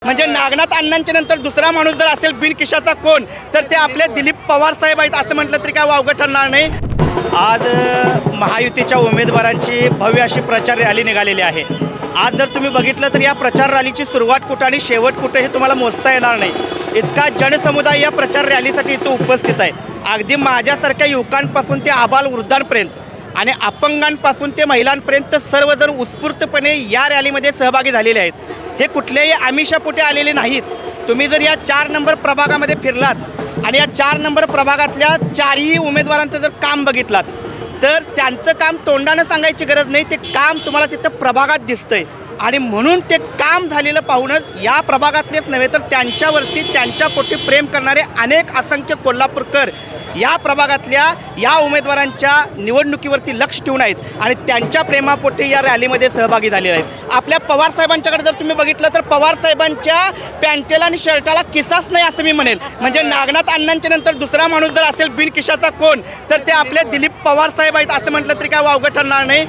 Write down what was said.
म्हणजे नागनाथ अण्णांच्या नंतर दुसरा माणूस जर असेल बिनकिशाचा कोण तर ते आपले दिलीप पवार साहेब आहेत असं म्हटलं तरी काय वावगं ठरणार नाही। आज महायुतीच्या उमेदवारांची भव्य अशी प्रचार रॅली निघालेली आहे। आज जर तुम्ही बघितलं तर या प्रचार रॅलीची सुरुवात कुठं आणि शेवट कुठं हे तुम्हाला मोजता येणार नाही। इतका जनसमुदाय या प्रचार रॅलीसाठी इथं उपस्थित आहे। अगदी माझ्यासारख्या युवकांपासून ते आबालवृद्धांपर्यंत आणि अपंगांपासून ते महिलांपर्यंत सर्वजण उत्स्फूर्तपणे या रॅलीमध्ये सहभागी झालेले आहेत। हे कुठल्याही आमिषापोटी आलेले नाहीत। तुम्ही जर या 4 नंबर प्रभागामध्ये फिरलात आणि या 4 नंबर प्रभागातल्या 4ही उमेदवारांचं जर काम बघितलात तर त्यांचं काम तोंडानं सांगायची गरज नाही, ते काम तुम्हाला तिथं प्रभागात दिसतंय। आणि म्हणून ते काम झालेलं पाहूनच या प्रभागातलेच नव्हे तर त्यांच्यावरती त्यांच्या पोटी प्रेम करणारे अनेक असंख्य कोल्हापूरकर या प्रभागातल्या या उमेदवारांच्या निवडणुकीवरती लक्ष ठेवून आहेत आणि त्यांच्या प्रेमापोटी या रॅलीमध्ये सहभागी झालेले आहेत। आपल्या पवार साहेबांच्याकडे जर तुम्ही बघितलं तर पवार साहेबांच्या पॅन्टेला आणि शर्टाला किसाच नाही असं मी म्हणेल। म्हणजे नागनाथ अण्णांच्या नंतर दुसरा माणूस जर असेल बिनकिशाचा कोण तर ते आपले दिलीप पवार साहेब आहेत असं म्हटलं तरी काय वावगं ठरणार नाही।